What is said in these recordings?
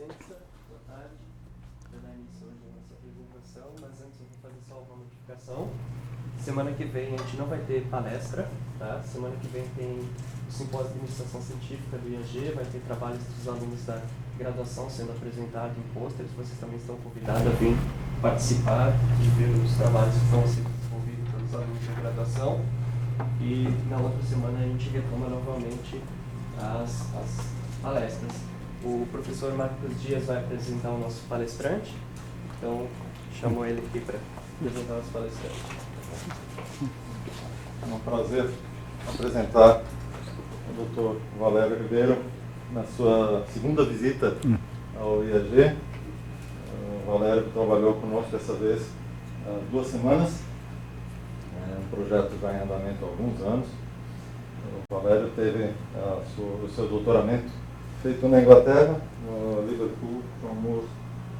licença, boa tarde. Vou dar início hoje à nossa apresentação, mas antes eu vou fazer só uma notificação. Semana que vem a gente não vai ter palestra, tá? Semana que vem tem o simpósio de iniciação científica do IAG, vai ter trabalhos dos alunos da graduação sendo apresentado em pôsteres. Vocês também estão convidados a vir participar e ver os trabalhos que estão sendo desenvolvidos pelos alunos da graduação. E na outra semana a gente retoma novamente as palestras. O professor Marcos Dias vai apresentar o nosso palestrante, então chamou ele aqui para apresentar o nosso palestrante. É um prazer apresentar o Dr. Valério Ribeiro na sua segunda visita ao IAG. O Valério trabalhou conosco dessa vez há 2 semanas. É um projeto já em andamento há alguns anos. O Valério teve o seu doutoramento feito na Inglaterra, no Liverpool Moore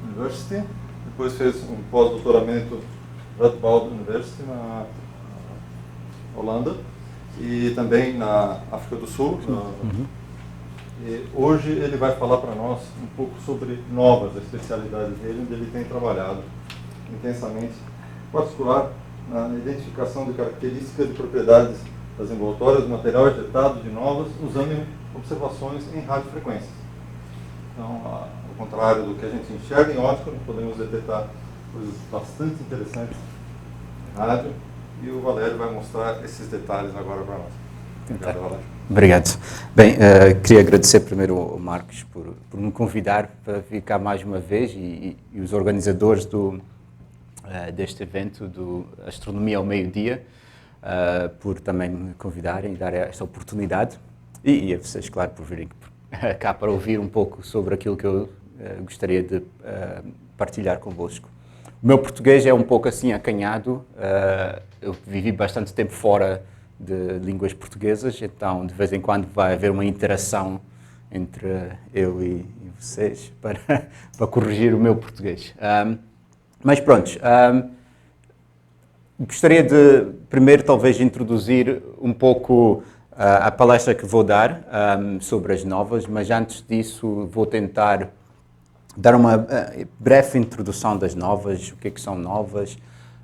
University. Depois fez um pós-doutoramento na Radboud University, na Holanda, e também na África do Sul. E hoje ele vai falar para nós um pouco sobre novas, a especialidade dele, onde ele tem trabalhado intensamente, em particular na identificação de características de propriedades das envoltórias do material ejetado de novas, usando observações em radiofrequências. Então, ao contrário do que a gente enxerga em óptica, nós podemos detectar coisas bastante interessantes em rádio, e o Valério vai mostrar esses detalhes agora para nós. Obrigado, Valério. Obrigado. Bem, queria agradecer primeiro ao Marcos por me convidar para vir cá mais uma vez e os organizadores deste evento do Astronomia ao Meio-Dia por também me convidarem e dar esta oportunidade e a vocês, claro, por virem cá para ouvir um pouco sobre aquilo que eu gostaria de partilhar convosco. O meu português é um pouco assim acanhado, eu vivi bastante tempo fora de línguas portuguesas, então de vez em quando vai haver uma interação entre eu e vocês para corrigir o meu português. Mas pronto, gostaria de primeiro talvez introduzir um pouco a palestra que vou dar sobre as novas, mas antes disso vou tentar dar uma breve introdução das novas, o que é que são novas,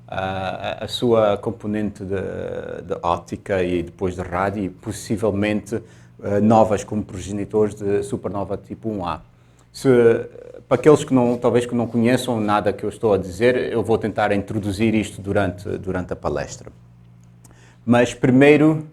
a sua componente de óptica e depois de rádio e possivelmente novas como progenitores de supernova tipo 1A. Para aqueles que talvez não conheçam nada que eu estou a dizer, eu vou tentar introduzir isto durante a palestra. Mas primeiro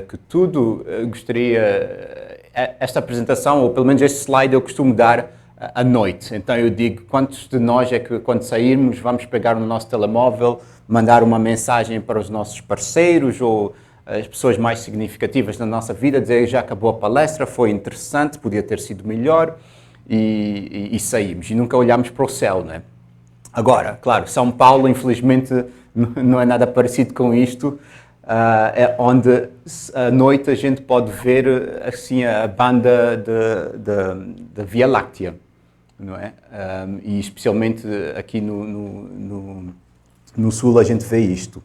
que tudo, gostaria, esta apresentação, ou pelo menos este slide, eu costumo dar à noite. Então eu digo, quantos de nós é que quando sairmos vamos pegar no nosso telemóvel, mandar uma mensagem para os nossos parceiros ou as pessoas mais significativas na nossa vida, dizer já acabou a palestra, foi interessante, podia ter sido melhor, e saímos. E nunca olhamos para o céu, né? Agora, claro, São Paulo, infelizmente, não é nada parecido com isto, é onde à noite a gente pode ver assim a banda da Via Láctea, não é? E especialmente aqui no sul a gente vê isto.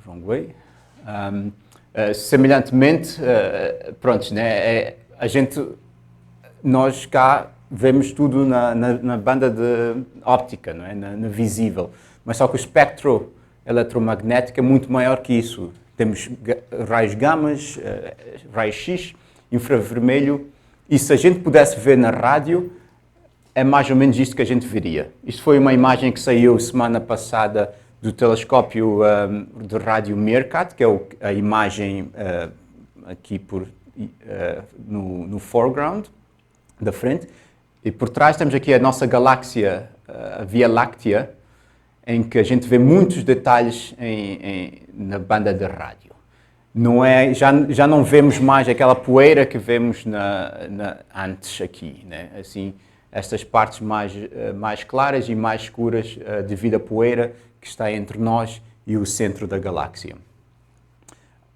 Wrong way. Semelhantemente, pronto, né? Nós cá vemos tudo na banda de óptica, não é? Na visível, mas só que o espectro eletromagnético é muito maior que isso. Temos raios gamas, raios X, infravermelho, e se a gente pudesse ver na rádio, é mais ou menos isto que a gente veria. Isto foi uma imagem que saiu semana passada do telescópio de rádio Meerkat, que é a imagem aqui no foreground, da frente, e por trás temos aqui a nossa galáxia, a Via Láctea, em que a gente vê muitos detalhes na banda de rádio. Já não vemos mais aquela poeira que vemos antes aqui, né? Assim, estas partes mais claras e mais escuras devido à poeira que está entre nós e o centro da galáxia.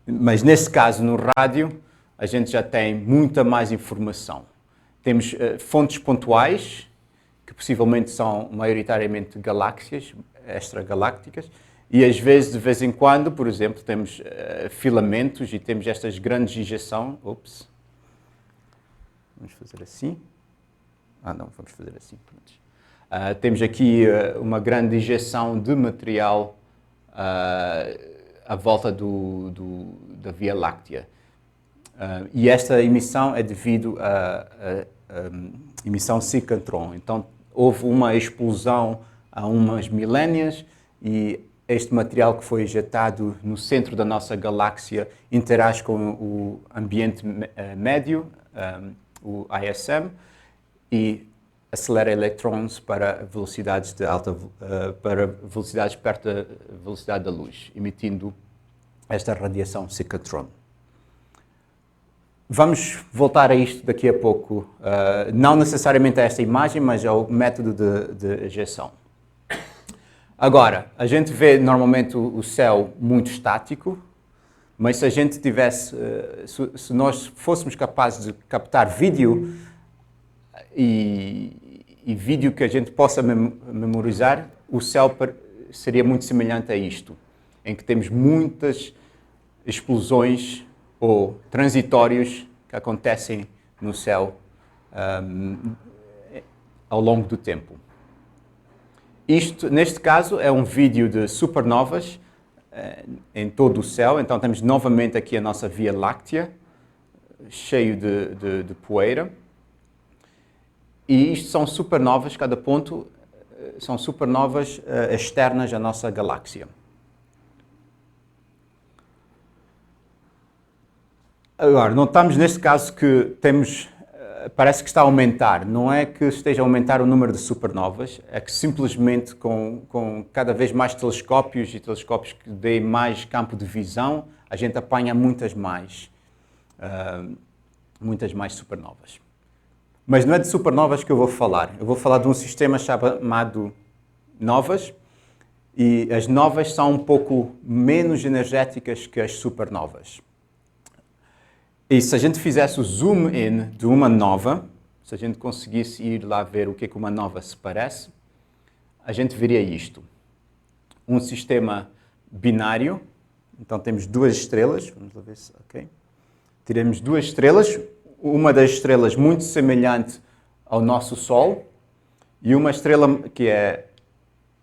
Mas nesse caso, no rádio, a gente já tem muita mais informação. Temos fontes pontuais, que possivelmente são maioritariamente galáxias, extragalácticas, e às vezes, de vez em quando, por exemplo, temos filamentos e temos estas grandes injeções. Vamos fazer assim. Não, vamos fazer assim. Temos aqui uma grande injeção de material à volta da Via Láctea. E esta emissão é devido à emissão ciclotron. Então, houve uma explosão há umas milénias e este material que foi injetado no centro da nossa galáxia interage com o ambiente médio, o ISM, e acelera elétrons para velocidades para velocidades perto da velocidade da luz, emitindo esta radiação ciclotron. Vamos voltar a isto daqui a pouco, não necessariamente a esta imagem, mas ao método de ejeção. Agora, a gente vê normalmente o céu muito estático, mas se a gente tivesse, se nós fôssemos capazes de captar vídeo e vídeo que a gente possa memorizar, o céu seria muito semelhante a isto, em que temos muitas explosões ou transitórios que acontecem no céu ao longo do tempo. Isto, neste caso, é um vídeo de supernovas em todo o céu. Então temos novamente aqui a nossa Via Láctea, cheio de poeira. E isto são supernovas, cada ponto são supernovas externas à nossa galáxia. Agora, notamos neste caso que temos, parece que está a aumentar. Não é que esteja a aumentar o número de supernovas, é que simplesmente com cada vez mais telescópios e telescópios que deem mais campo de visão, a gente apanha muitas mais supernovas. Mas não é de supernovas que eu vou falar. Eu vou falar de um sistema chamado novas, e as novas são um pouco menos energéticas que as supernovas. E se a gente fizesse o zoom in de uma nova, se a gente conseguisse ir lá ver o que é que uma nova se parece, a gente veria isto. Um sistema binário, então temos duas estrelas, vamos lá ver se, ok. Teremos duas estrelas, uma das estrelas muito semelhante ao nosso Sol, e uma estrela que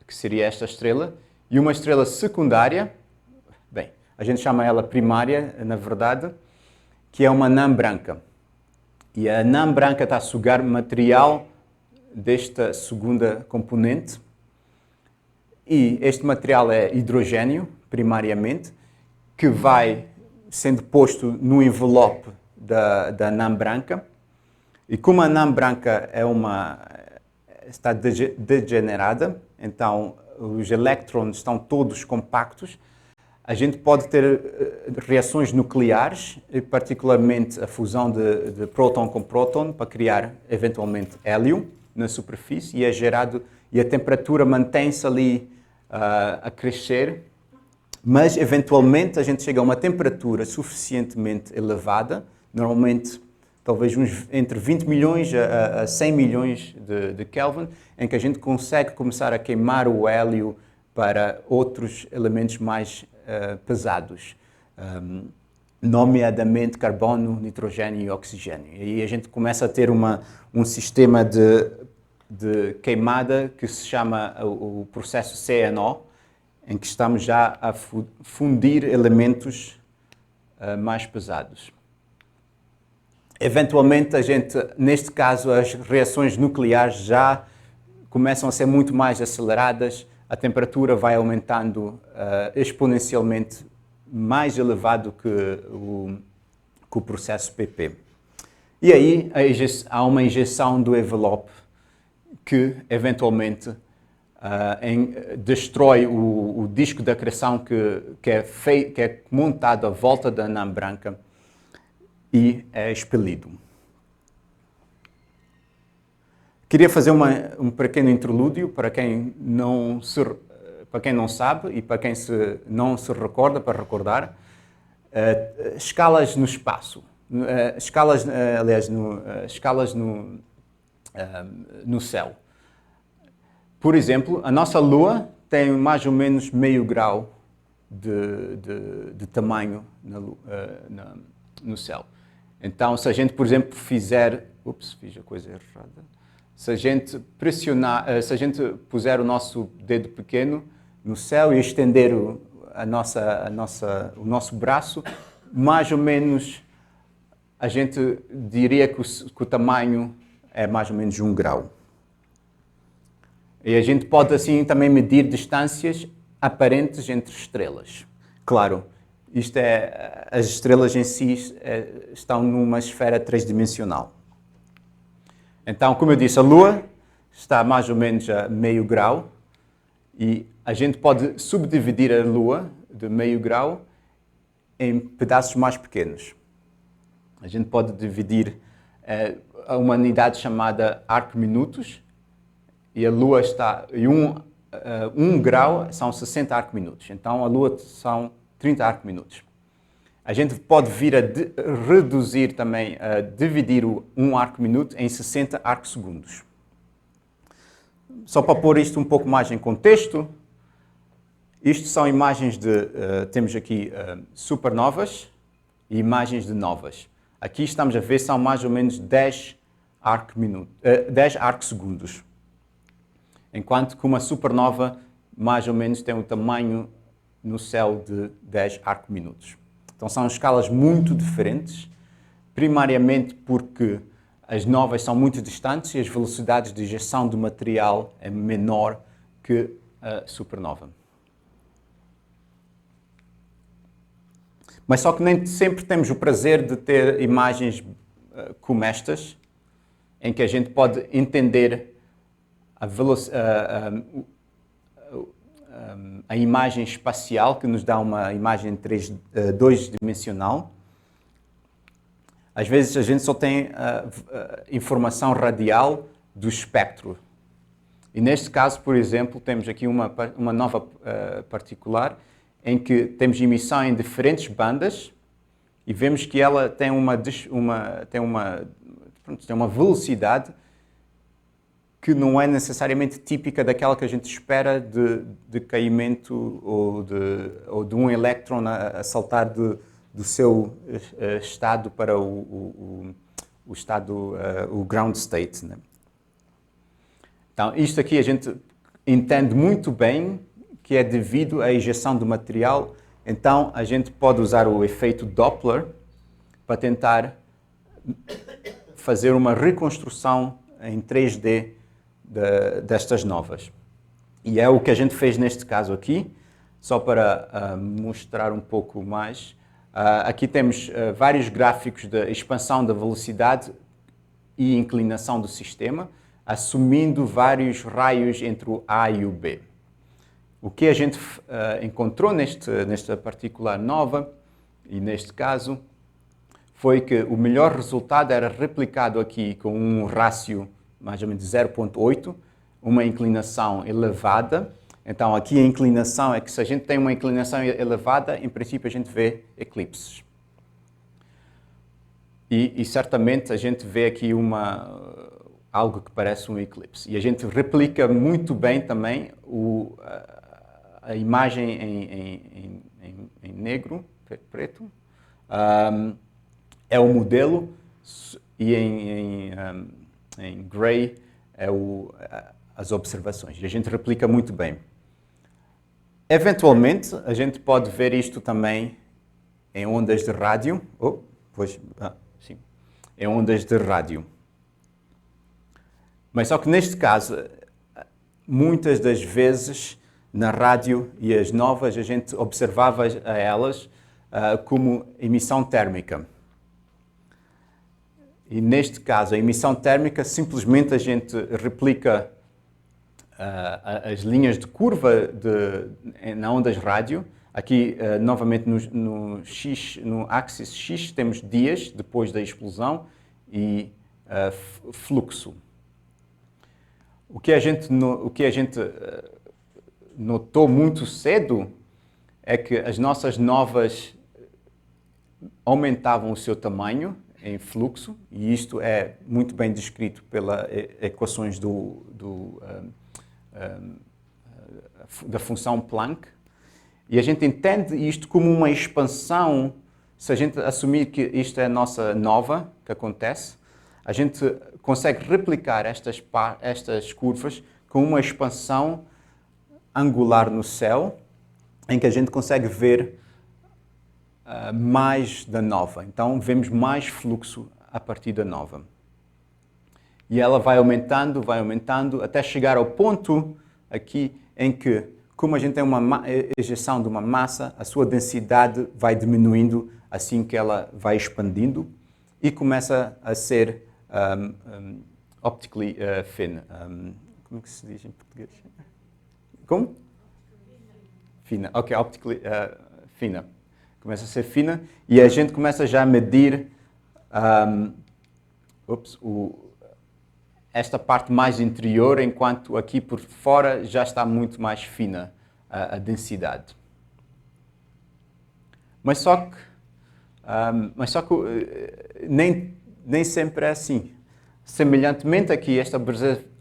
seria esta estrela, e uma estrela secundária, bem, a gente chama ela primária, na verdade, que é uma anã branca. E a anã branca está a sugar material desta segunda componente. E este material é hidrogênio, primariamente, que vai sendo posto no envelope da anã branca. E como a anã branca está degenerada, então os elétrons estão todos compactos, a gente pode ter reações nucleares, particularmente a fusão de próton com próton, para criar, eventualmente, hélio na superfície, e é gerado, e a temperatura mantém-se ali a crescer, mas, eventualmente, a gente chega a uma temperatura suficientemente elevada, normalmente, talvez entre 20 milhões a 100 milhões de Kelvin, em que a gente consegue começar a queimar o hélio para outros elementos mais pesados, nomeadamente carbono, nitrogênio e oxigênio. E aí a gente começa a ter um sistema de queimada que se chama o processo CNO, em que estamos já a fundir elementos mais pesados. Eventualmente, neste caso, as reações nucleares já começam a ser muito mais aceleradas, a temperatura vai aumentando exponencialmente mais elevado que o processo PP. E aí há uma injeção do envelope que, eventualmente, destrói o disco da acreção que é montado à volta da anã branca e é expelido. Queria fazer um pequeno interlúdio para quem não sabe e para quem não se recorda, para recordar. Escalas no espaço. Escalas no céu. Por exemplo, a nossa Lua tem mais ou menos meio grau de tamanho no céu. Então, se a gente, por exemplo, fizer Ups, fiz a coisa errada. Se a gente pressionar, se a gente puser o nosso dedo pequeno no céu e estender o nosso braço, mais ou menos a gente diria que o tamanho é mais ou menos 1 grau. E a gente pode assim também medir distâncias aparentes entre estrelas. Claro, as estrelas em si estão numa esfera tridimensional. Então, como eu disse, a Lua está mais ou menos a meio grau e a gente pode subdividir a Lua de meio grau em pedaços mais pequenos. A gente pode dividir a uma unidade chamada arco-minutos e a Lua está em 1 grau são 60 arco-minutos. Então, a Lua são 30 arco-minutos. A gente pode vir a reduzir também, a dividir um arco-minuto em 60 arco-segundos. Só para pôr isto um pouco mais em contexto, isto são imagens temos aqui supernovas e imagens de novas. Aqui estamos a ver, são mais ou menos 10 arco-segundos. Enquanto que uma supernova, mais ou menos, tem um tamanho no céu de 10 arco-minutos. Então são escalas muito diferentes, primariamente porque as novas são muito distantes e as velocidades de ejeção do material é menor que a supernova. Mas só que nem sempre temos o prazer de ter imagens como estas, em que a gente pode entender a imagem espacial, que nos dá uma imagem 2-dimensional. Às vezes a gente só tem informação radial do espectro. E neste caso, por exemplo, temos aqui uma nova particular, em que temos emissão em diferentes bandas e vemos que ela tem uma velocidade que não é necessariamente típica daquela que a gente espera de caimento ou de um elétron a saltar do seu estado para o estado, o ground state, né? Então, isto aqui a gente entende muito bem que é devido à ejeção do material. Então, a gente pode usar o efeito Doppler para tentar fazer uma reconstrução em 3D destas novas. E é o que a gente fez neste caso aqui, só para mostrar um pouco mais. Aqui temos vários gráficos de expansão da velocidade e inclinação do sistema, assumindo vários raios entre o A e o B. O que a gente encontrou nesta particular nova, e neste caso, foi que o melhor resultado era replicado aqui com um rácio mais ou menos 0,8, uma inclinação elevada. Então aqui a inclinação é que se a gente tem uma inclinação elevada, em princípio a gente vê eclipses. E certamente a gente vê aqui algo que parece um eclipse. E a gente replica muito bem também a imagem em negro, preto, é o modelo, e em grey é as observações. E a gente replica muito bem. Eventualmente, a gente pode ver isto também em ondas de rádio. Sim, em ondas de rádio. Mas só que neste caso, muitas das vezes, na rádio e as novas, a gente observava a elas como emissão térmica. E neste caso, a emissão térmica, simplesmente a gente replica as linhas de curva na ondas rádio. Aqui, novamente, no axis X, temos dias depois da explosão e fluxo. O que a gente notou muito cedo é que as nossas novas aumentavam o seu tamanho em fluxo, e isto é muito bem descrito pelas equações da função Planck. E a gente entende isto como uma expansão. Se a gente assumir que isto é a nossa nova que acontece, a gente consegue replicar estas curvas com uma expansão angular no céu, em que a gente consegue ver mais da nova. Então, vemos mais fluxo a partir da nova. E ela vai aumentando, até chegar ao ponto aqui em que, como a gente tem uma ejeção de uma massa, a sua densidade vai diminuindo assim que ela vai expandindo e começa a ser optically thin. Como é que se diz em português? Como? Fina. Ok, optically fina. Começa a ser fina e a gente começa já a medir esta parte mais interior, enquanto aqui por fora já está muito mais fina a densidade. Mas só que nem sempre é assim. Semelhantemente aqui,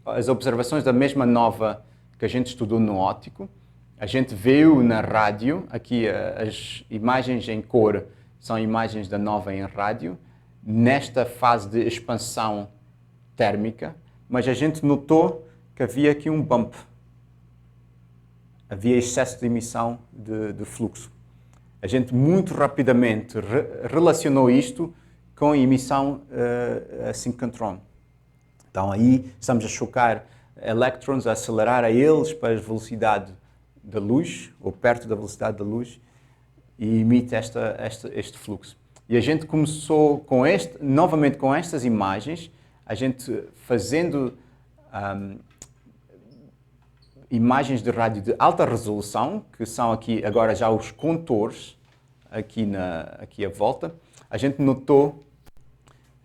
as observações da mesma nova que a gente estudou no óptico, a gente viu na rádio, aqui as imagens em cor são imagens da nova em rádio, nesta fase de expansão térmica, mas a gente notou que havia aqui um bump. Havia excesso de emissão de fluxo. A gente muito rapidamente relacionou isto com a emissão síncrotron. Então aí estamos a chocar elétrons, a acelerar a eles para a velocidade da luz, ou perto da velocidade da luz, e emite este fluxo. E a gente começou novamente com estas imagens, a gente fazendo imagens de rádio de alta resolução, que são aqui agora já os contores, aqui à volta, a gente notou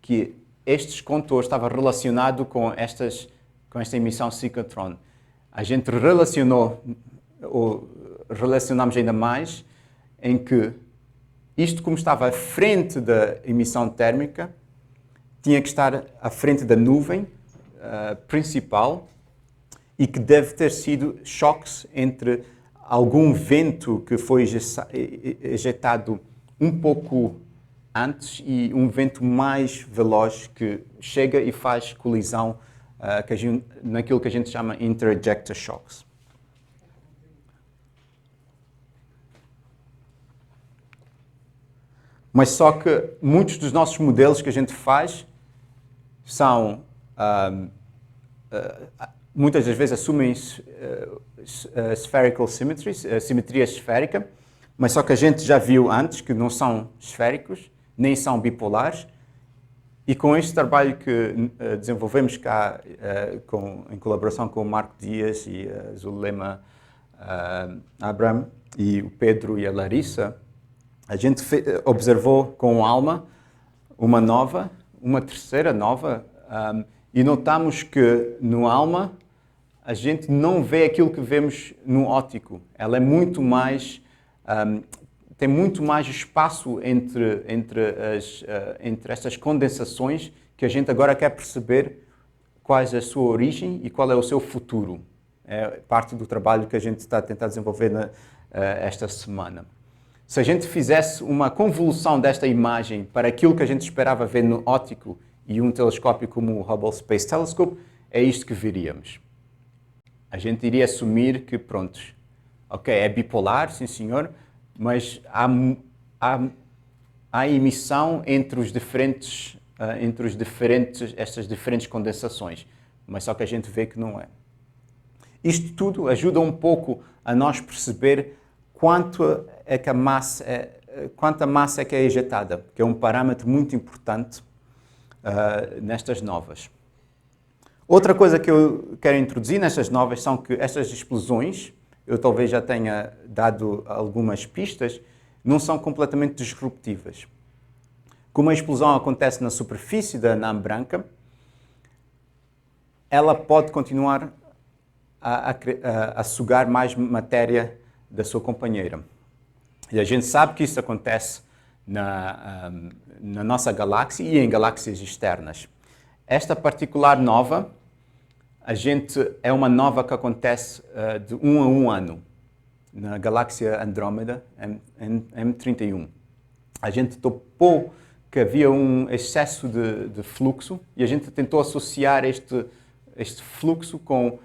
que estes contores estavam relacionados com esta emissão síncrotron. A gente relacionamos ainda mais em que isto, como estava à frente da emissão térmica, tinha que estar à frente da nuvem principal e que deve ter sido choques entre algum vento que foi ejetado um pouco antes e um vento mais veloz que chega e faz colisão naquilo que a gente chama inter-ejector shocks. Mas só que muitos dos nossos modelos que a gente faz são, muitas das vezes assumem spherical symmetries, simetria esférica, mas só que a gente já viu antes que não são esféricos, nem são bipolares, e com este trabalho que desenvolvemos cá, em colaboração com o Marco Dias e a Zulema Abraham e o Pedro e a Larissa, a gente observou com ALMA uma terceira nova, e notamos que no ALMA a gente não vê aquilo que vemos no óptico. Ela é muito mais, tem muito mais espaço entre estas condensações que a gente agora quer perceber qual é a sua origem e qual é o seu futuro. É parte do trabalho que a gente está a tentar desenvolver esta semana. Se a gente fizesse uma convolução desta imagem para aquilo que a gente esperava ver no óptico e um telescópio como o Hubble Space Telescope, é isto que veríamos. A gente iria assumir que, pronto, ok, é bipolar, sim senhor, mas há emissão entre estas diferentes condensações, mas só que a gente vê que não é. Isto tudo ajuda um pouco a nós perceber quanta massa é que é ejetada, que é um parâmetro muito importante nestas novas. Outra coisa que eu quero introduzir nestas novas são que estas explosões, eu talvez já tenha dado algumas pistas, não são completamente disruptivas. Como a explosão acontece na superfície da anã branca, ela pode continuar a sugar mais matéria da sua companheira. E a gente sabe que isso acontece na nossa galáxia e em galáxias externas. Esta particular nova, é uma nova que acontece de 1 a 1 ano na galáxia Andrómeda, M31. A gente topou que havia um excesso de fluxo e a gente tentou associar este fluxo com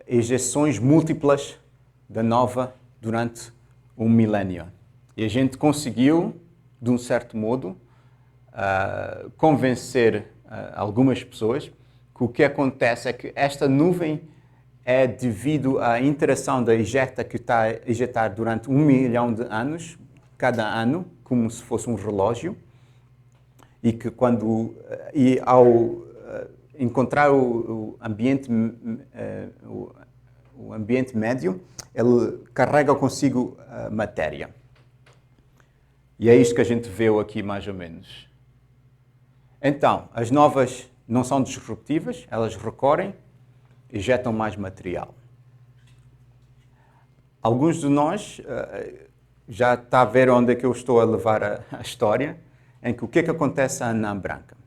ejeções múltiplas da nova durante um milénio. E a gente conseguiu, de um certo modo, convencer algumas pessoas que o que acontece é que esta nuvem é devido à interação da ejeta que está a ejetar durante 1 milhão de anos, cada ano, como se fosse um relógio, e que ao encontrar o ambiente médio, ele carrega consigo a matéria. E é isto que a gente vê aqui, mais ou menos. Então, as novas não são disruptivas, elas recorrem, ejetam mais material. Alguns de nós já está a ver onde é que eu estou a levar a história, em que o que é que acontece à anã branca.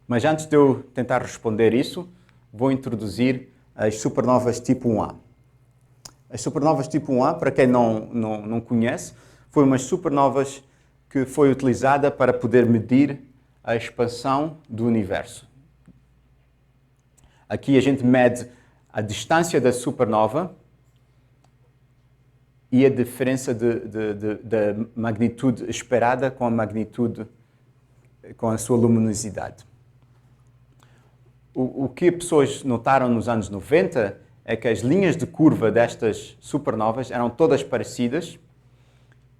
Mas antes de eu tentar responder isso, vou introduzir as supernovas tipo 1A. As supernovas tipo 1A, para quem não conhece, foi umas supernovas que foi utilizada para poder medir a expansão do universo. Aqui a gente mede a distância da supernova e a diferença da magnitude esperada com a sua luminosidade. O que as pessoas notaram nos anos 90 é que as linhas de curva destas supernovas eram todas parecidas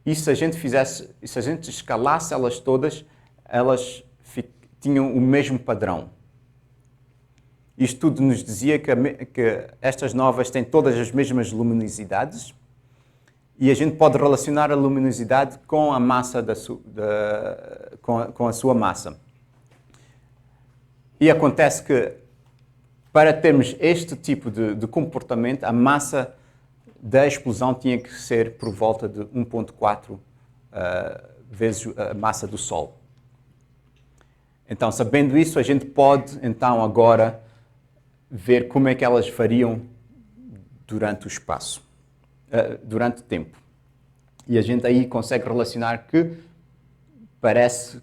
e se a gente escalasse elas todas, elas tinham o mesmo padrão. Isto tudo nos dizia que estas novas têm todas as mesmas luminosidades e a gente pode relacionar a luminosidade com a massa com a sua massa. E acontece que, para termos este tipo de comportamento, a massa da explosão tinha que ser por volta de 1,4 vezes a massa do Sol. Então, sabendo isso, a gente pode, então, agora ver como é que elas variam durante o espaço, durante o tempo. E a gente aí consegue relacionar que parece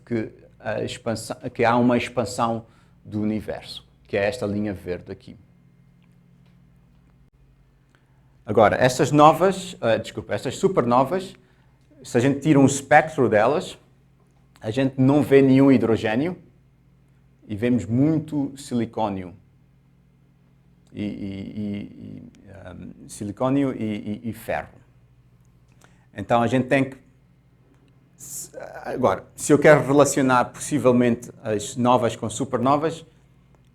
que há uma expansão do universo, que é esta linha verde aqui. Agora, estas supernovas, se a gente tira um espectro delas, a gente não vê nenhum hidrogênio e vemos muito silicónio. Silicónio e ferro. Então a gente tem que... Agora, se eu quero relacionar possivelmente as novas com supernovas,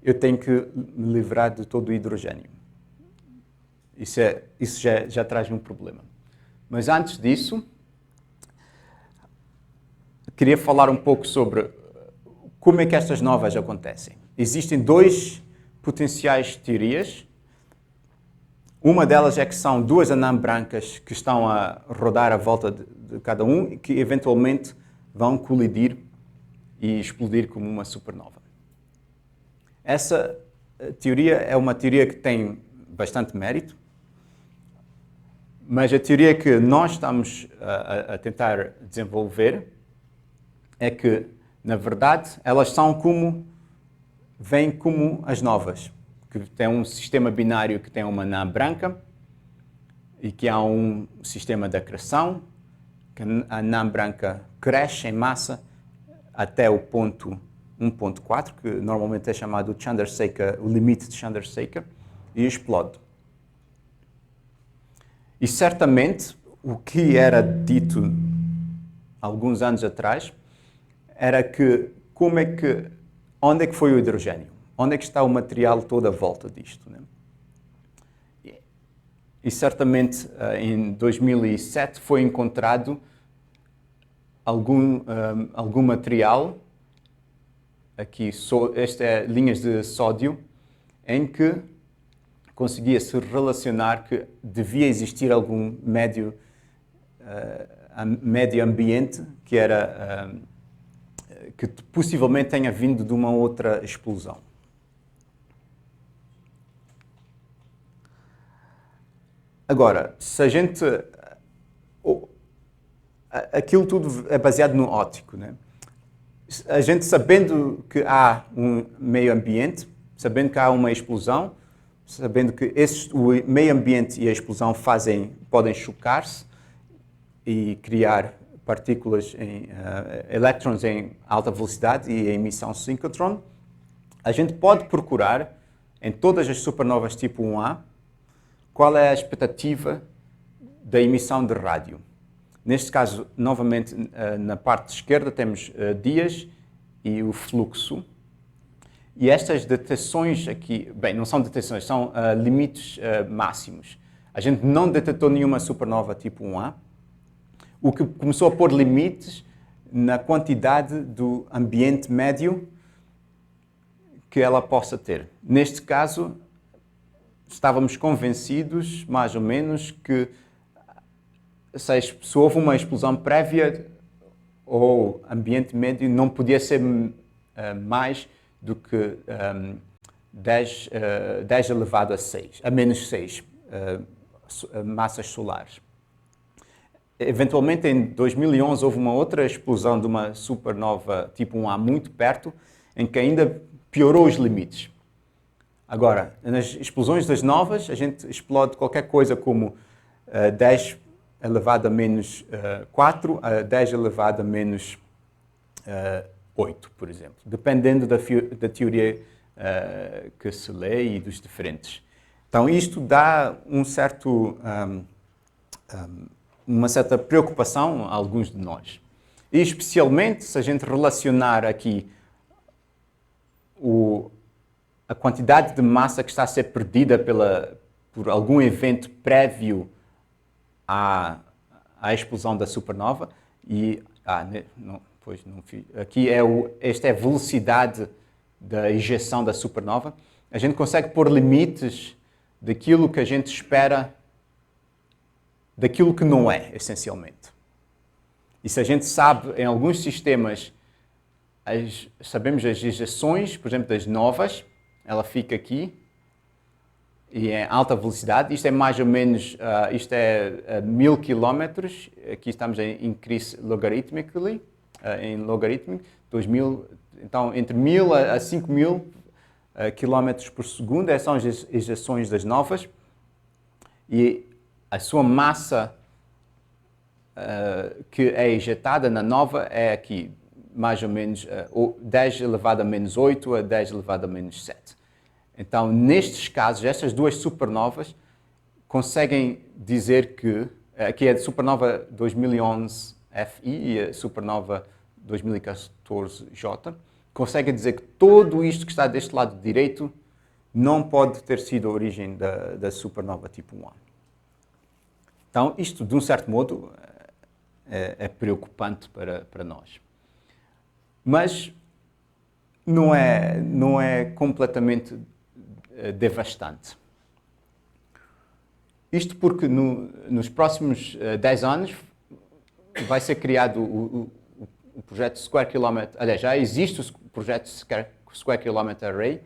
eu tenho que me livrar de todo o hidrogênio. Isso já traz um problema. Mas antes disso, queria falar um pouco sobre como é que estas novas acontecem. Existem duas potenciais teorias. Uma delas é que são duas anãs brancas que estão a rodar à volta de cada um e que eventualmente vão colidir e explodir como uma supernova. Essa teoria é uma teoria que tem bastante mérito, mas a teoria que nós estamos a tentar desenvolver é que, na verdade, elas vêm como as novas, que tem um sistema binário que tem uma anã branca e que há um sistema de acreção, que a anã branca cresce em massa até o ponto 1.4, que normalmente é chamado Chandrasekhar, o limite de Chandrasekhar, e explode. E certamente o que era dito alguns anos atrás era que onde é que foi o hidrogênio? Onde é que está o material todo à volta disto? Né? E certamente em 2007 foi encontrado algum material, aqui esta é linhas de sódio, em que conseguia-se relacionar que devia existir algum médio ambiente que possivelmente tenha vindo de uma outra explosão. Agora, se a gente... aquilo tudo é baseado no óptico, né? A gente sabendo que há um meio ambiente, sabendo que há uma explosão, sabendo que o meio ambiente e a explosão podem chocar-se e criar partículas, elétrons em alta velocidade e a emissão síncrotron, a gente pode procurar em todas as supernovas tipo 1A qual é a expectativa da emissão de rádio. Neste caso, novamente, na parte esquerda temos dias e o fluxo. E estas detecções aqui, bem, não são detecções, são limites máximos. A gente não detectou nenhuma supernova tipo 1A, o que começou a pôr limites na quantidade do ambiente médio que ela possa ter. Neste caso, estávamos convencidos, mais ou menos, que se houve uma explosão prévia, ou ambiente médio não podia ser mais do que 10 elevado a menos 6 massas solares. Eventualmente, em 2011, houve uma outra explosão de uma supernova tipo 1A muito perto, em que ainda piorou os limites. Agora, nas explosões das novas, a gente explode qualquer coisa como 10 elevado a menos 4 a 10 elevado a menos 8, por exemplo, dependendo da teoria que se lê e dos diferentes. Então, isto dá uma certa preocupação a alguns de nós. E especialmente se a gente relacionar aqui a quantidade de massa que está a ser perdida por algum evento prévio à explosão da supernova. Aqui esta é a velocidade da ejeção da supernova. A gente consegue pôr limites daquilo que a gente espera, daquilo que não é, essencialmente. E se a gente sabe, em alguns sistemas, sabemos as ejeções, por exemplo, das novas, ela fica aqui, e em alta velocidade. Isto é mais ou menos, isto é 1000 km, aqui estamos em increase logarithmically, em logarithmic, 2000, então entre 1000 a 5000 km por segundo, essas são as ejeções das novas, e a sua massa que é ejetada na nova é aqui, mais ou menos 10 elevado a menos 8 a 10 elevado a menos 7. Então, nestes casos, estas duas supernovas conseguem dizer que, aqui é a supernova 2011 FI e a supernova 2014 J, conseguem dizer que tudo isto que está deste lado direito não pode ter sido a origem da supernova tipo 1A. Então, isto, de um certo modo, é preocupante para nós. Mas não é completamente devastante. Isto porque nos próximos 10 anos vai ser criado o projeto Square Kilometre, aliás, já existe o projeto Square Kilometre Array,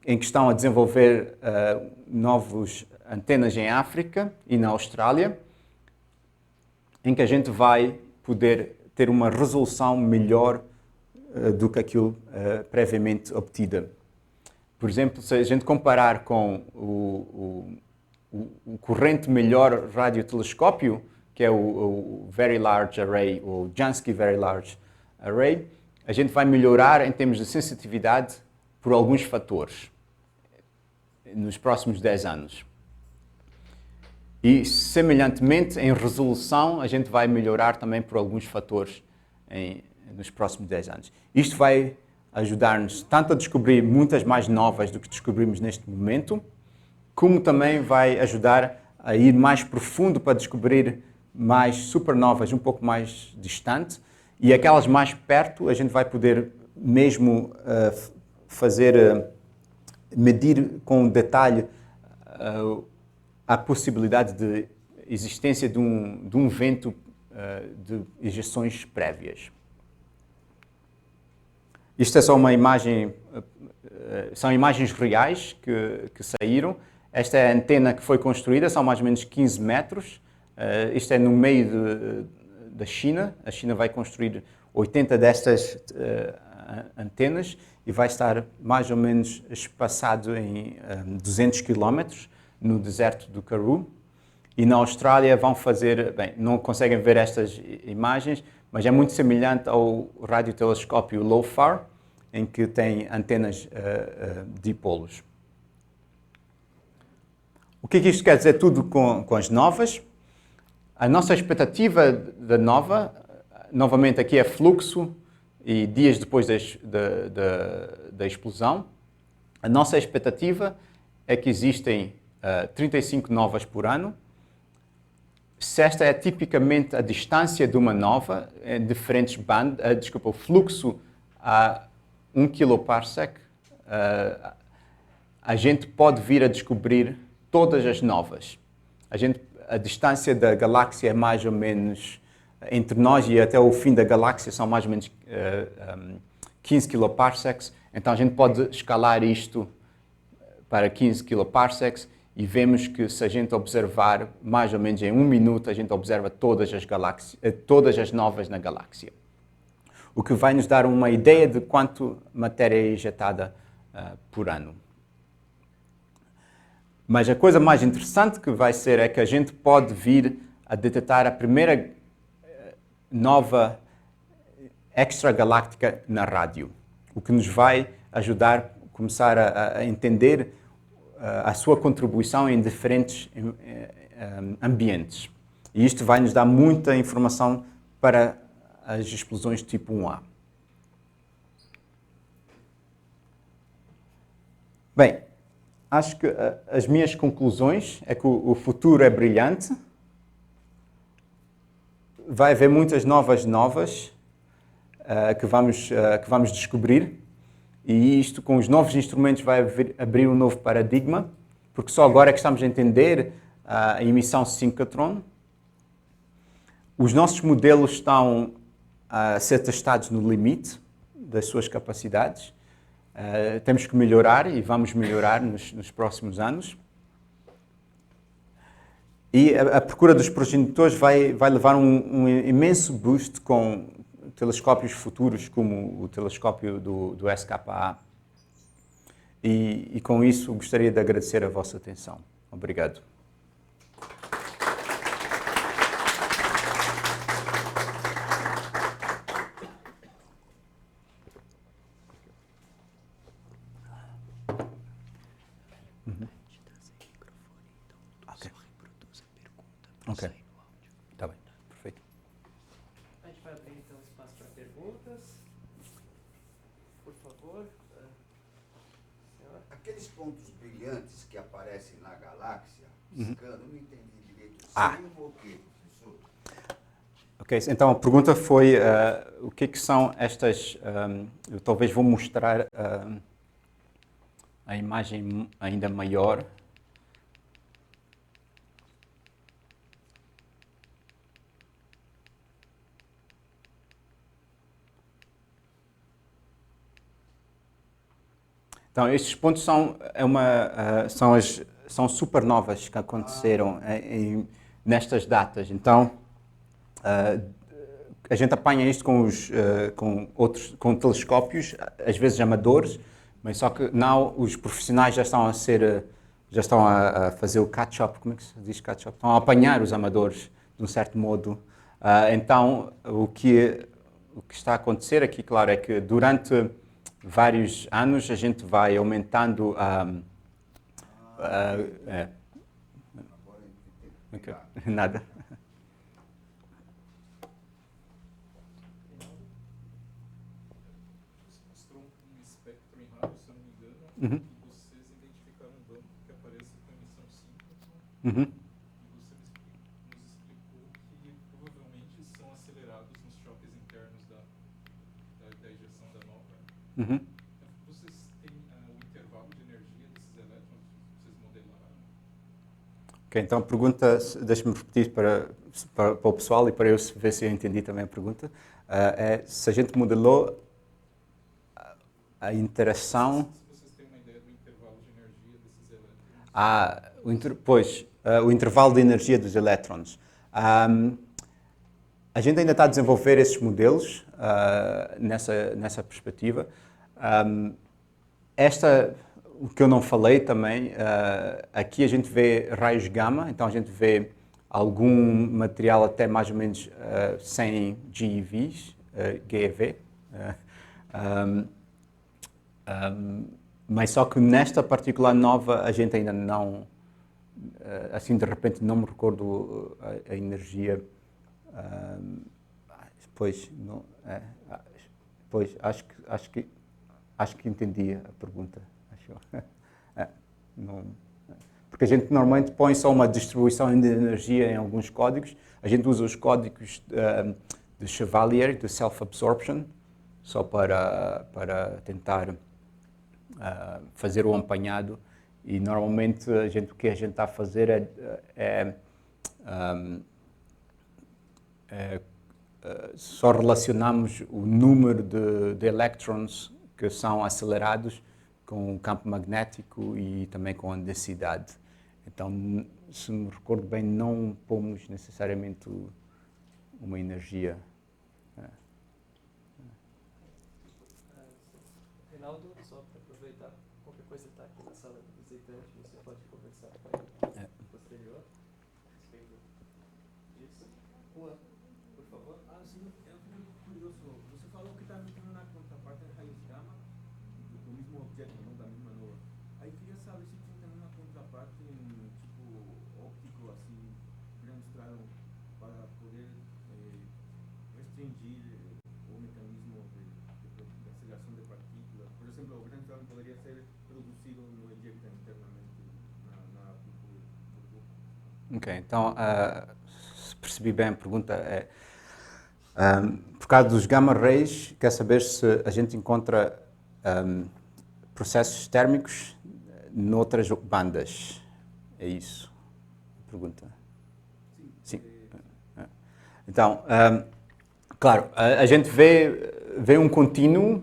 em que estão a desenvolver novas antenas em África e na Austrália, em que a gente vai poder ter uma resolução melhor do que aquilo previamente obtida. Por exemplo, se a gente comparar com o corrente melhor radiotelescópio, que é o Very Large Array, o Jansky Very Large Array, a gente vai melhorar em termos de sensitividade por alguns fatores nos próximos 10 anos. E, semelhantemente, em resolução, a gente vai melhorar também por alguns fatores nos próximos 10 anos. Isto vai ajudar-nos tanto a descobrir muitas mais novas do que descobrimos neste momento, como também vai ajudar a ir mais profundo para descobrir mais supernovas um pouco mais distante, e aquelas mais perto a gente vai poder mesmo medir com detalhe a possibilidade de existência de um vento de ejeções prévias. Isto é só uma imagem, são imagens reais que saíram. Esta é a antena que foi construída, são mais ou menos 15 metros. Isto é no meio da China. A China vai construir 80 destas antenas e vai estar mais ou menos espaçado em 200 km no deserto do Karoo. E na Austrália vão fazer, bem, não conseguem ver estas imagens, mas é muito semelhante ao radiotelescópio LOFAR, em que tem antenas dipolos. O que isto quer dizer tudo com as novas? A nossa expectativa da nova, novamente aqui é fluxo e dias depois da explosão. A nossa expectativa é que existem 35 novas por ano. Se esta é tipicamente a distância de uma nova, em diferentes bandas, o fluxo a 1 kiloparsec, a gente pode vir a descobrir todas as novas. A distância da galáxia é mais ou menos, entre nós e até o fim da galáxia, são mais ou menos 15 kiloparsecs. Então a gente pode escalar isto para 15 kiloparsecs e vemos que se a gente observar mais ou menos em 1 minuto, a gente observa todas as novas na galáxia. O que vai nos dar uma ideia de quanto matéria é injetada por ano. Mas a coisa mais interessante que vai ser é que a gente pode vir a detectar a primeira nova extragaláctica na rádio, o que nos vai ajudar a começar a entender a sua contribuição em diferentes ambientes. E isto vai nos dar muita informação para as explosões tipo 1A. Bem, acho que as minhas conclusões é que o futuro é brilhante. Vai haver muitas novas que vamos descobrir. E isto, com os novos instrumentos, vai abrir um novo paradigma, porque só agora é que estamos a entender a emissão síncrotron. Os nossos modelos estão a ser testados no limite das suas capacidades. Temos que melhorar e vamos melhorar nos próximos anos. E a procura dos progenitores vai levar um imenso boost com telescópios futuros, como o telescópio do SKA. E com isso gostaria de agradecer a vossa atenção. Obrigado. Ok. Está bem. Perfeito. A gente vai abrir então espaço para perguntas. Por favor. Aqueles pontos brilhantes que aparecem na galáxia, piscando, eu não entendi direito. Seriam o quê, professor? Ok, então a pergunta foi o que são estas... eu talvez vou mostrar a imagem ainda maior. Então, estes pontos são supernovas que aconteceram nestas datas. Então, a gente apanha isto com telescópios, às vezes amadores, mas só que não, os profissionais já estão a fazer o catch-up, como é que se diz catch-up? Estão a apanhar os amadores, de um certo modo. Então, o que está a acontecer aqui, claro, é que durante vários anos a gente vai aumentando okay. Nada. Você mostrou um espectro em rádio, se eu não me engano, e vocês identificaram um banco que apareça com emissão síncrona. E você nos explicou que provavelmente são acelerados nos choques internos da ejeção da nova. Vocês têm o intervalo de energia desses elétrons? Vocês modelaram? Ok, então a pergunta, deixa-me repetir para o pessoal e para eu ver se eu entendi também a pergunta, é se a gente modelou a interação... Se vocês têm uma ideia do intervalo de energia desses elétrons? O intervalo de energia dos elétrons. A gente ainda está a desenvolver esses modelos nessa perspectiva. O que eu não falei também, aqui a gente vê raios gama, então a gente vê algum material até mais ou menos 100 GeV. Mas só que nesta particular nova a gente ainda não, assim de repente não me recordo a energia. Pois acho que entendi a pergunta. Não, porque a gente normalmente põe só uma distribuição de energia em alguns códigos. A gente usa os códigos de Chevalier, de Self-Absorption, só para tentar fazer o apanhado. E normalmente o que a gente está a fazer só relacionamos o número de elétrons que são acelerados com o campo magnético e também com a densidade. Então, se me recordo bem, não pomos necessariamente uma energia. Reinaldo, só para aproveitar, qualquer coisa está aqui na sala do visitante, você pode conversar com ele posterior. Respeito disso. Juan, por favor. Sim, eu fiquei curioso. Você falou que está metido na contraparte de raios gama, do mesmo objeto, não da mesma nova. Aí queria saber se tinha também uma contraparte tipo óptico, assim, grande estrado, para poder restringir o mecanismo de aceleração de partículas. Por exemplo, o grande estrado poderia ser produzido no ejecta internamente na burbuja. Ok, então, se percebi bem a pergunta, por causa dos gamma rays, quer saber se a gente encontra processos térmicos noutras bandas. É isso a pergunta? Sim. Então, claro, a gente vê um contínuo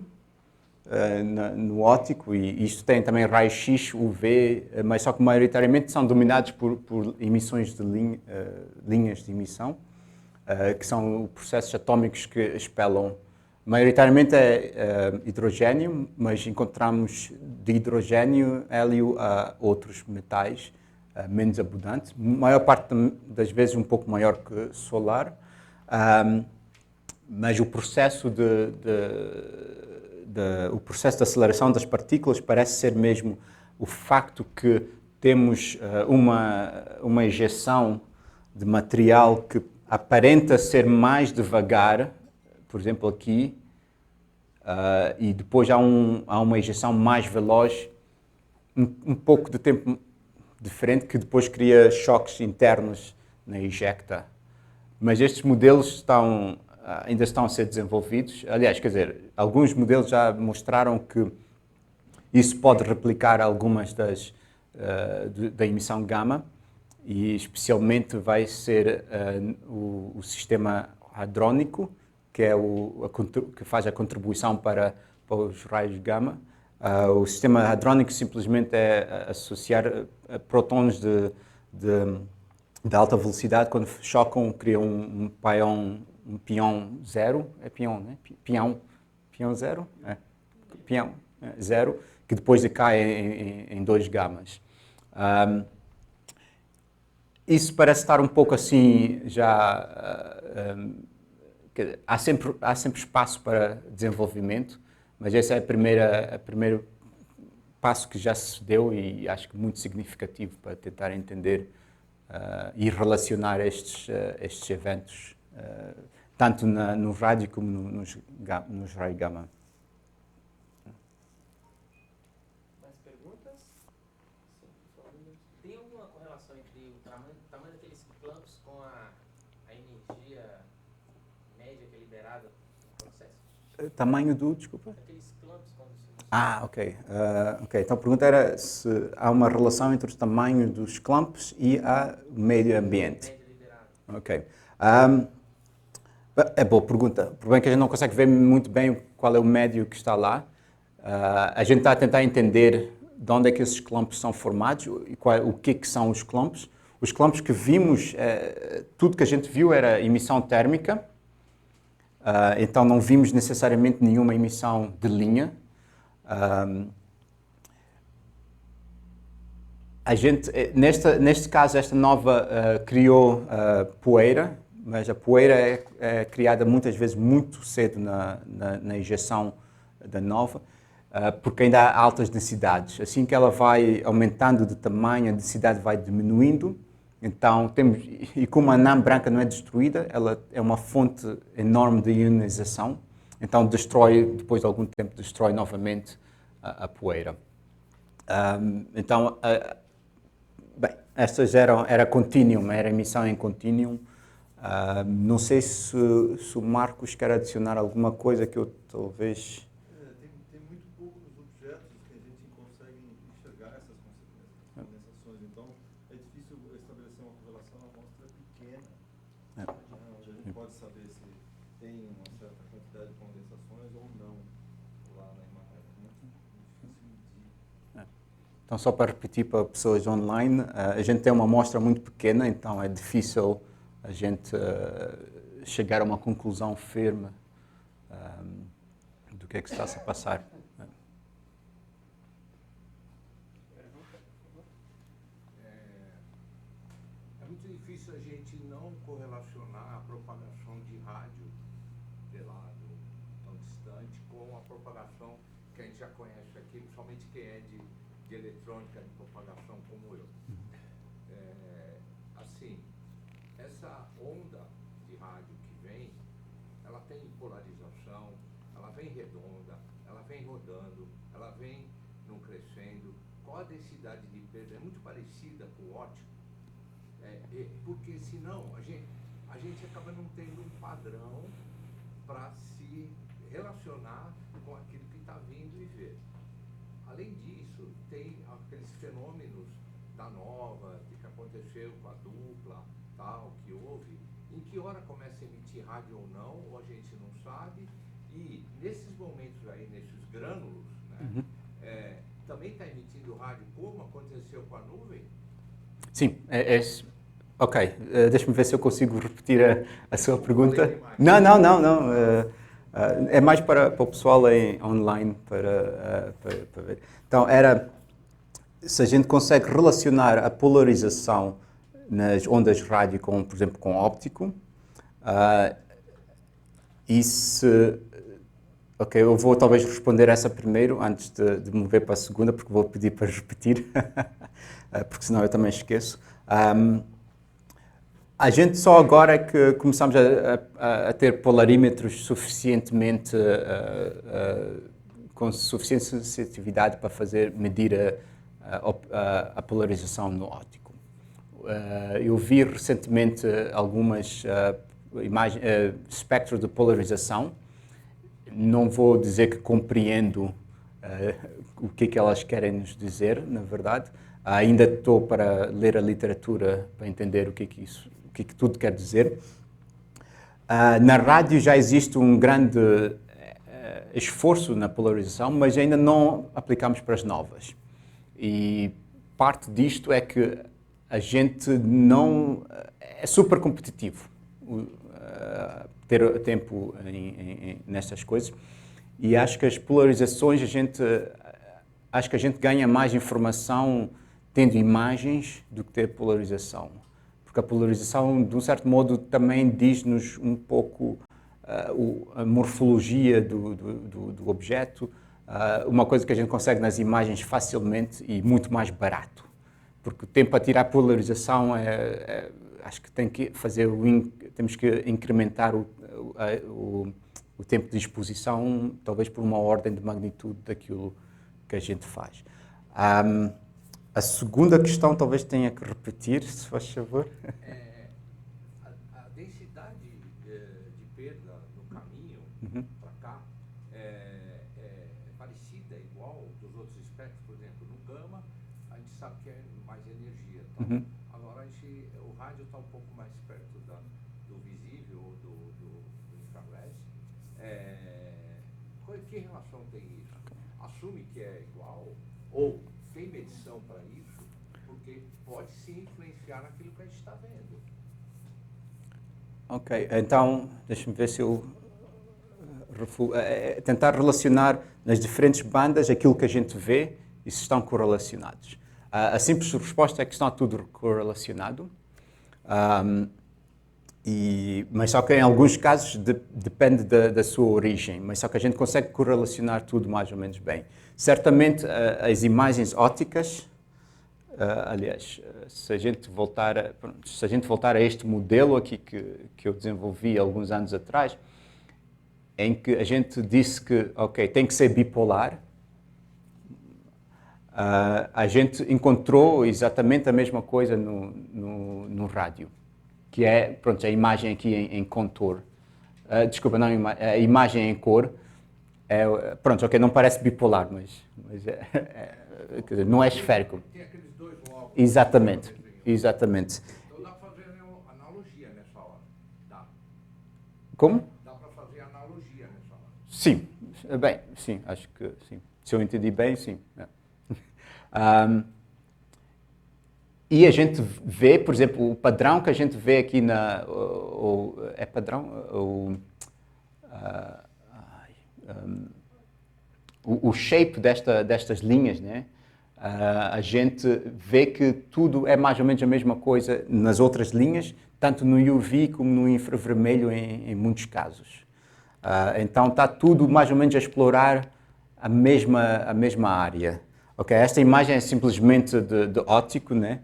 no óptico, e isto tem também raio-x, UV, mas só que maioritariamente são dominados por emissões de linhas de emissão, que são processos atômicos que espelam. Maioritariamente é hidrogênio, mas encontramos de hidrogênio, hélio a outros metais menos abundantes, maior parte das vezes um pouco maior que solar, mas o processo o processo de aceleração das partículas parece ser mesmo o facto que temos uma injeção de material que aparenta ser mais devagar, por exemplo aqui, e depois há uma injeção mais veloz, um pouco de tempo diferente, que depois cria choques internos na ejecta. Mas estes modelos ainda estão a ser desenvolvidos. Aliás, quer dizer, alguns modelos já mostraram que isso pode replicar algumas da emissão gama, e especialmente vai ser o sistema hadrônico, que é que faz a contribuição para os raios gama. O sistema hadrônico simplesmente é associar prótons de alta velocidade, quando chocam, criam um pião zero, é pião, né? Pião zero? É. Pião zero, que depois decai em 2 gamas. Isso parece estar um pouco assim, já... há sempre espaço para desenvolvimento, mas esse é o primeiro passo que já se deu, e acho que muito significativo para tentar entender e relacionar estes eventos, tanto no rádio como nos raios gama. Mais perguntas? Tem alguma correlação entre o tamanho daqueles clamps com a energia média que é liberada no processo? Tamanho desculpa? Aqueles clamps quando se... Ok. Então a pergunta era se há uma relação entre o tamanho dos clamps e o meio ambiente. Média liberada. Ok. É boa pergunta. O problema é que a gente não consegue ver muito bem qual é o médio que está lá. A gente está a tentar entender de onde é que esses clumps são formados e o que são os clumps. Os clumps que vimos, tudo que a gente viu era emissão térmica, então não vimos necessariamente nenhuma emissão de linha. A gente, neste caso, esta nova criou poeira, mas a poeira é criada muitas vezes muito cedo na injeção da nova, porque ainda há altas densidades. Assim que ela vai aumentando de tamanho, a densidade vai diminuindo. Então, e como a anã branca não é destruída, ela é uma fonte enorme de ionização. Então, depois de algum tempo, destrói novamente a poeira. Então, bem, estas era contínuo, era emissão em contínuo. Não sei se o Marcos quer adicionar alguma coisa que eu talvez... Tem muito pouco nos objetos que a gente consegue enxergar essas condensações. Então, é difícil estabelecer uma correlação na amostra pequena, onde a gente pode saber se tem uma certa quantidade de condensações ou não lá na imagem. É muito difícil medir. Então, só para repetir para pessoas online, a gente tem uma amostra muito pequena, então é difícil a gente chegar a uma conclusão firme do que é que está a passar. É muito difícil a gente não correlacionar a propagação de rádio velado tão distante com a propagação que a gente já conhece aqui, principalmente quem é de eletrônica de propagação como eu. Assim, essa onda de rádio que vem, ela tem polarização, ela vem redonda, ela vem rodando, ela vem num crescendo. Qual a densidade de perda? É muito parecida com o ótico, porque senão a gente acaba não tendo um padrão para se relacionar com aquilo que está vindo e ver. Além disso, tem aqueles fenômenos da nova, que aconteceu com a dupla, tal, que houve, em que hora começa a emitir rádio ou não, ou a gente não sabe, e nesses momentos aí, nesses grânulos, né, também está emitindo rádio, como aconteceu com a nuvem? Sim, ok. Deixa-me ver se eu consigo repetir a sua pergunta. Não. É mais para o pessoal online para ver. Então, se a gente consegue relacionar a polarização nas ondas rádio, por exemplo, com óptico, ok, eu vou talvez responder essa primeiro, antes de mover para a segunda, porque vou pedir para repetir, porque senão eu também esqueço. A gente só agora é que começamos a ter polarímetros com suficiente sensitividade para medir a polarização no óptico. Eu vi recentemente algumas espectros de polarização. Não vou dizer que compreendo o que elas querem nos dizer, na verdade. Ainda estou para ler a literatura para entender o que tudo quer dizer. Na rádio já existe um grande esforço na polarização, mas ainda não aplicamos para as novas. E parte disto é que a gente não... É super competitivo ter tempo nestas coisas. E acho que as polarizações, acho que a gente ganha mais informação tendo imagens do que ter polarização. Porque a polarização, de um certo modo, também diz-nos um pouco a morfologia do objeto, uma coisa que a gente consegue nas imagens facilmente e muito mais barato. Porque o tempo para tirar a polarização acho que temos que incrementar o tempo de exposição, talvez por uma ordem de magnitude daquilo que a gente faz. A segunda questão talvez tenha que repetir, se faz favor. A densidade de perda no caminho para cá é parecida, igual dos outros espectros. Por exemplo, no gama, a gente sabe que é mais energia. Tá? Agora, o rádio está um pouco mais perto do visível ou do infrared. Que relação tem isso? Assume que é igual ou tem medição para isso? Porque pode sim influenciar naquilo que a gente está vendo. Ok, então, deixa-me ver se eu tentar relacionar nas diferentes bandas aquilo que a gente vê e se estão correlacionados. A simples resposta é que está tudo correlacionado, mas só que em alguns casos depende da sua origem, mas só que a gente consegue correlacionar tudo mais ou menos bem. Certamente as imagens ópticas, aliás, se a gente voltar a este modelo aqui que eu desenvolvi alguns anos atrás, em que a gente disse que, ok, tem que ser bipolar, a gente encontrou exatamente a mesma coisa no rádio, que é, pronto, a imagem aqui em contour. Desculpa, não, a imagem em cor. Pronto, ok, não parece bipolar, mas não é esférico. Tem aqueles dois lobos. Exatamente, exatamente. Então dá para fazer analogia nessa hora. Dá. Como? Dá para fazer analogia nessa hora. Sim, bem, sim, acho que sim. Se eu entendi bem, sim. E a gente vê, por exemplo, o padrão que a gente vê aqui é padrão? O shape destas linhas, né? A gente vê que tudo é mais ou menos a mesma coisa nas outras linhas, tanto no UV como no infravermelho em muitos casos. Então está tudo mais ou menos a explorar a mesma área. Okay, esta imagem é simplesmente de óptico, né?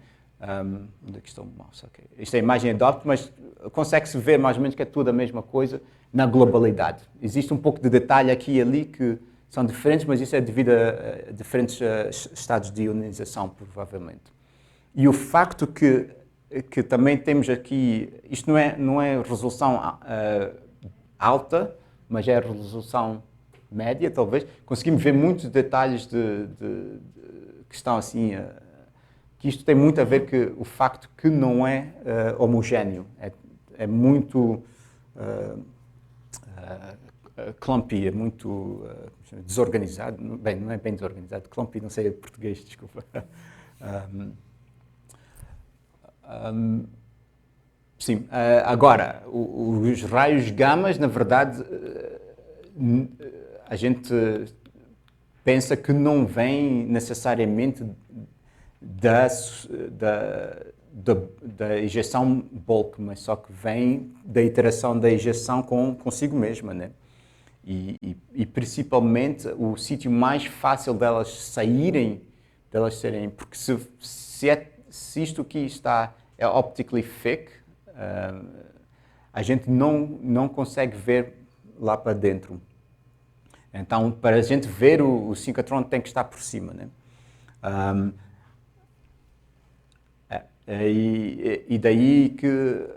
Onde é que está o mouse? Okay. Esta imagem é de óptico, mas consegue-se ver mais ou menos que é tudo a mesma coisa na globalidade. Existe um pouco de detalhe aqui e ali que são diferentes, mas isso é devido a diferentes estados de ionização, provavelmente. E o facto que também temos aqui, isto não é resolução alta, mas é resolução média, talvez. Conseguimos ver muitos detalhes que estão assim, que isto tem muito a ver com o facto que não é homogéneo, é muito clumpy, é muito desorganizado. Bem, não é bem desorganizado, clumpy, não sei o português, desculpa. Sim, agora, os raios gamas, na verdade, a gente pensa que não vêm necessariamente da ejeção bulk, mas só que vem da interação da ejeção consigo mesma, né? E principalmente o sítio mais fácil delas serem, porque se isto aqui é optically thick, a gente não consegue ver lá para dentro. Então, para a gente ver o synchrotron tem que estar por cima, né? E daí que...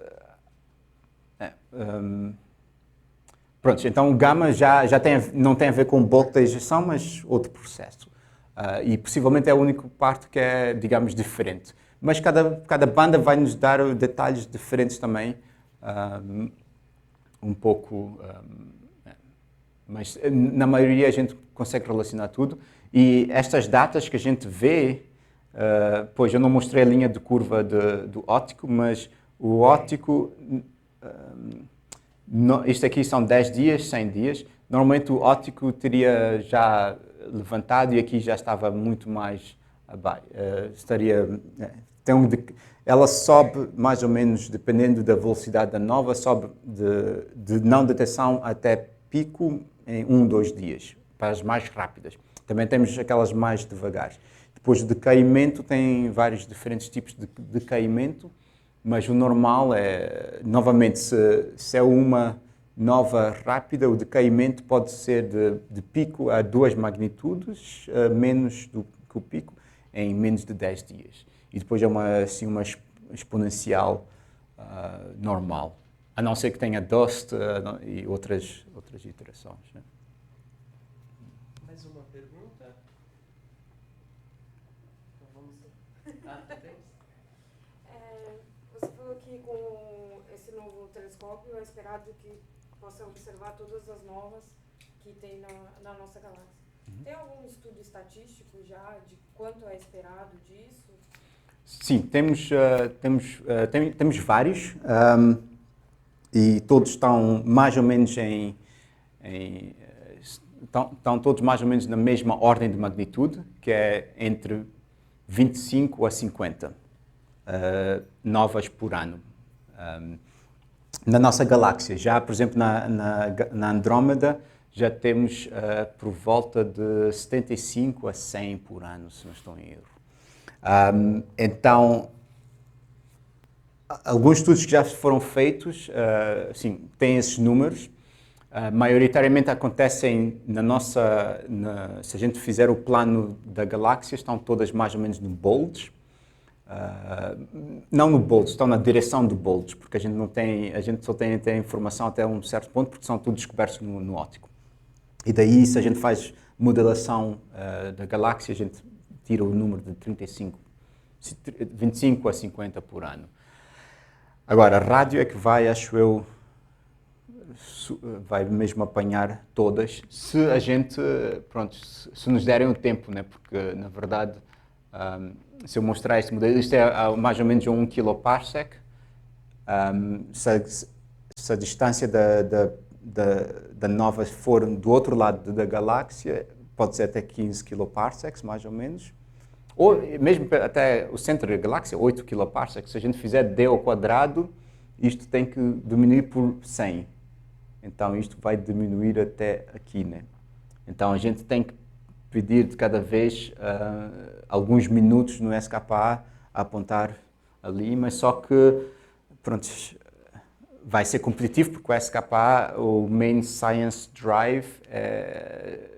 pronto, então o gama já não tem a ver com o bulk da ejeção, mas outro processo. E possivelmente é a única parte que é, digamos, diferente. Mas cada banda vai nos dar detalhes diferentes também, um pouco... mas na maioria a gente consegue relacionar tudo. E estas datas que a gente vê, pois eu não mostrei a linha de curva do óptico, mas o óptico, isto aqui são 10 dias, 100 dias. Normalmente o óptico teria já levantado e aqui já estava muito mais abaixo. Ela sobe mais ou menos, dependendo da velocidade da nova, sobe de não detecção até pico em 2 dias, para as mais rápidas. Também temos aquelas mais devagares. Depois o decaimento tem vários diferentes tipos de decaimento, mas o normal é, novamente, se é uma nova rápida, o decaimento pode ser de pico a 2 magnitudes, menos do que o pico, em menos de 10 dias. E depois é uma exponencial normal, a não ser que tenha dust e outras iterações. Né? Mais uma pergunta? Então vamos... tem? Você falou que com esse novo telescópio é esperado que possa observar todas as novas que tem na nossa galáxia. Tem algum estudo estatístico já de quanto é esperado disso? Sim, temos vários e todos estão mais ou menos em Estão todos mais ou menos na mesma ordem de magnitude, que é entre 25 a 50 novas por ano. Na nossa galáxia, já, por exemplo, na Andrómeda, já temos por volta de 75 a 100 por ano, se não estou em erro. Então, alguns estudos que já foram feitos, sim, têm esses números. Maioritariamente acontecem se a gente fizer o plano da galáxia, estão todas mais ou menos no Bulge. Não no Bulge, estão na direção do Bulge, porque a gente só tem até informação até um certo ponto, porque são tudo descobertos no óptico. E daí, se a gente faz modelação da galáxia, a gente tira o número de 25 a 50 por ano. Agora, a rádio é que vai, acho eu, vai mesmo apanhar todas, se a gente, pronto, se nos derem o tempo, né? Porque, na verdade, se eu mostrar este modelo, isto é mais ou menos 1 kiloparsec. Se a distância da nova for do outro lado da galáxia, pode ser até 15 kiloparsecs, mais ou menos. Ou mesmo até o centro da galáxia, 8 kiloparsecs. Se a gente fizer d ao quadrado, isto tem que diminuir por 100. Então, isto vai diminuir até aqui, né? Então, a gente tem que pedir de cada vez alguns minutos no SKA a apontar ali, mas só que, pronto, vai ser competitivo porque o SKA, o Main Science Drive, é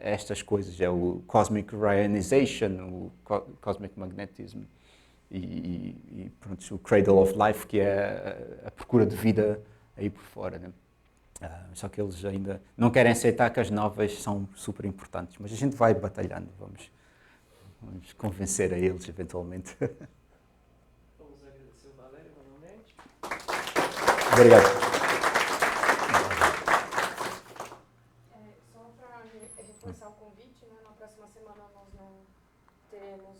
estas coisas, é o Cosmic Ionization, o Cosmic Magnetism e pronto, o Cradle of Life, que é a procura de vida aí por fora, né? Só que eles ainda não querem aceitar que as novas são super importantes, mas a gente vai batalhando, vamos convencer a eles eventualmente. Vamos agradecer o Valério novamente. Obrigado. Só para reforçar o convite, né, na próxima semana nós não teremos